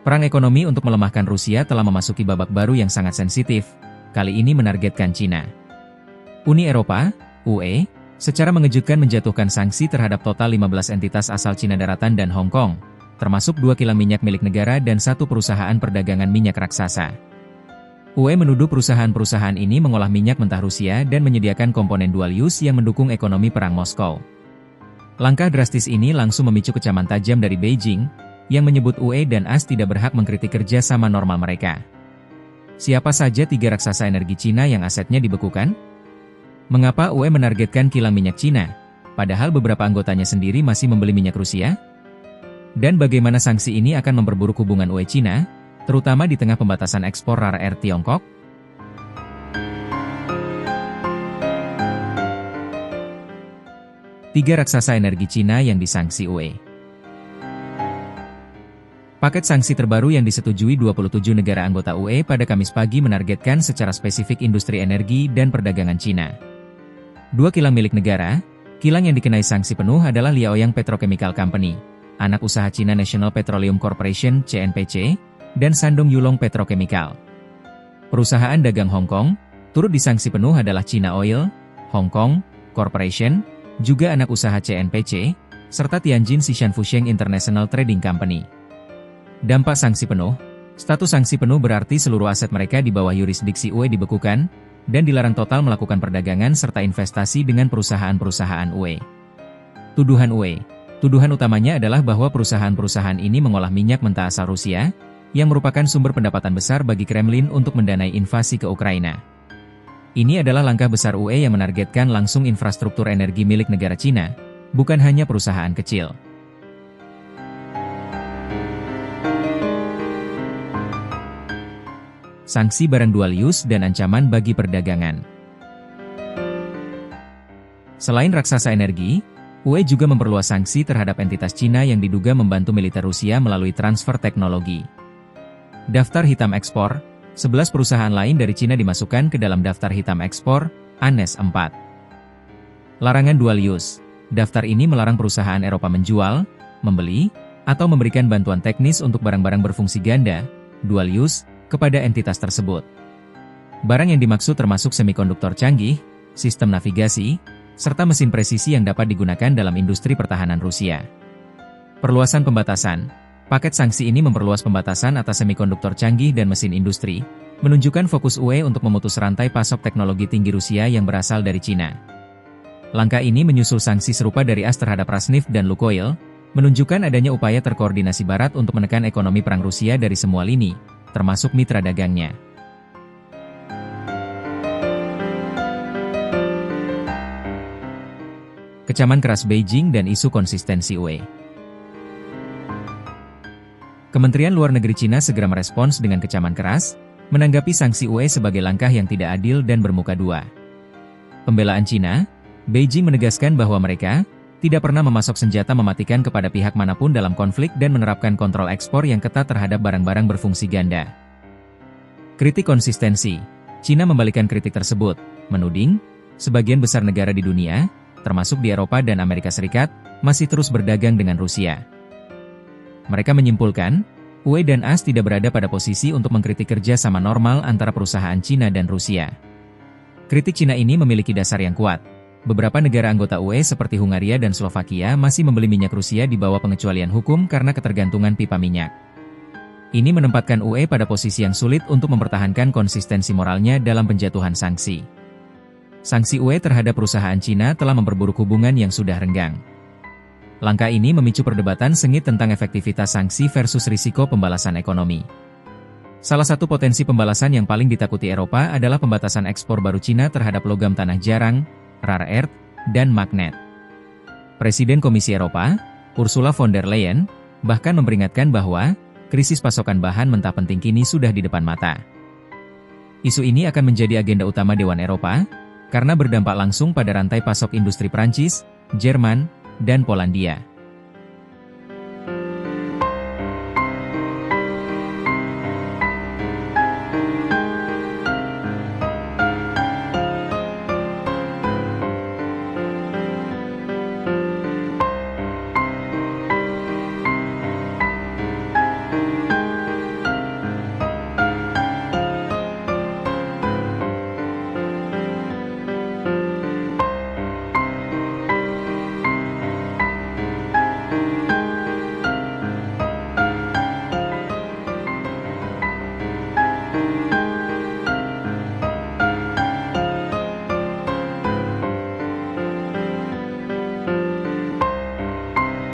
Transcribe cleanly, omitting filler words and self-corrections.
Perang ekonomi untuk melemahkan Rusia telah memasuki babak baru yang sangat sensitif, kali ini menargetkan Cina. Uni Eropa, UE, secara mengejutkan menjatuhkan sanksi terhadap total 15 entitas asal Cina daratan dan Hong Kong, termasuk 2 kilang minyak milik negara dan 1 perusahaan perdagangan minyak raksasa. UE menuduh perusahaan-perusahaan ini mengolah minyak mentah Rusia dan menyediakan komponen dual use yang mendukung ekonomi perang Moskow. Langkah drastis ini langsung memicu kecaman tajam dari Beijing, yang menyebut UE dan AS tidak berhak mengkritik kerja sama normal mereka. Siapa saja 3 raksasa energi Cina yang asetnya dibekukan? Mengapa UE menargetkan kilang minyak Cina, padahal beberapa anggotanya sendiri masih membeli minyak Rusia? Dan bagaimana sanksi ini akan memperburuk hubungan UE-Cina, terutama di tengah pembatasan ekspor rare earth Tiongkok? Tiga raksasa energi Cina yang disangsi UE. Paket sanksi terbaru yang disetujui 27 negara anggota UE pada Kamis pagi menargetkan secara spesifik industri energi dan perdagangan Cina. 2 kilang milik negara, kilang yang dikenai sanksi penuh adalah Liaoyang Petrochemical Company, anak usaha China National Petroleum Corporation (CNPC), dan Shandong Yulong Petrochemical. Perusahaan dagang Hong Kong, turut disangsi penuh adalah China Oil, Hong Kong Corporation, juga anak usaha CNPC, serta Tianjin Xishan Fusheng International Trading Company. Dampak sanksi penuh, status sanksi penuh berarti seluruh aset mereka di bawah yurisdiksi UE dibekukan, dan dilarang total melakukan perdagangan serta investasi dengan perusahaan-perusahaan UE. Tuduhan utamanya adalah bahwa perusahaan-perusahaan ini mengolah minyak mentah asal Rusia, yang merupakan sumber pendapatan besar bagi Kremlin untuk mendanai invasi ke Ukraina. Ini adalah langkah besar UE yang menargetkan langsung infrastruktur energi milik negara Cina, bukan hanya perusahaan kecil. Sanksi barang dual use dan ancaman bagi perdagangan. Selain raksasa energi, UE juga memperluas sanksi terhadap entitas Cina yang diduga membantu militer Rusia melalui transfer teknologi. Daftar hitam ekspor, 11 perusahaan lain dari Cina dimasukkan ke dalam daftar hitam ekspor, ANES 4. Larangan dual use, daftar ini melarang perusahaan Eropa menjual, membeli, atau memberikan bantuan teknis untuk barang-barang berfungsi ganda, dual use, kepada entitas tersebut. Barang yang dimaksud termasuk semikonduktor canggih, sistem navigasi, serta mesin presisi yang dapat digunakan dalam industri pertahanan Rusia. Perluasan pembatasan. Paket sanksi ini memperluas pembatasan atas semikonduktor canggih dan mesin industri, menunjukkan fokus UE untuk memutus rantai pasok teknologi tinggi Rusia yang berasal dari Cina. Langkah ini menyusul sanksi serupa dari AS terhadap Rosneft dan Lukoil, menunjukkan adanya upaya terkoordinasi Barat untuk menekan ekonomi perang Rusia dari semua lini, termasuk mitra dagangnya. Kecaman keras Beijing dan isu konsistensi UE. Kementerian Luar Negeri Cina segera merespons dengan kecaman keras, menanggapi sanksi UE sebagai langkah yang tidak adil dan bermuka dua. Pembelaan Cina, Beijing menegaskan bahwa mereka tidak pernah memasok senjata mematikan kepada pihak manapun dalam konflik dan menerapkan kontrol ekspor yang ketat terhadap barang-barang berfungsi ganda. Kritik konsistensi. Cina membalikan kritik tersebut, menuding, sebagian besar negara di dunia, termasuk di Eropa dan Amerika Serikat, masih terus berdagang dengan Rusia. Mereka menyimpulkan, UE dan AS tidak berada pada posisi untuk mengkritik kerja sama normal antara perusahaan Cina dan Rusia. Kritik Cina ini memiliki dasar yang kuat. Beberapa negara anggota UE seperti Hungaria dan Slovakia masih membeli minyak Rusia di bawah pengecualian hukum karena ketergantungan pipa minyak. Ini menempatkan UE pada posisi yang sulit untuk mempertahankan konsistensi moralnya dalam penjatuhan sanksi. Sanksi UE terhadap perusahaan Cina telah memperburuk hubungan yang sudah renggang. Langkah ini memicu perdebatan sengit tentang efektivitas sanksi versus risiko pembalasan ekonomi. Salah satu potensi pembalasan yang paling ditakuti Eropa adalah pembatasan ekspor baru Cina terhadap logam tanah jarang, rare earth, dan magnet. Presiden Komisi Eropa, Ursula von der Leyen, bahkan memperingatkan bahwa krisis pasokan bahan mentah penting kini sudah di depan mata. Isu ini akan menjadi agenda utama Dewan Eropa, karena berdampak langsung pada rantai pasok industri Prancis, Jerman, dan Polandia.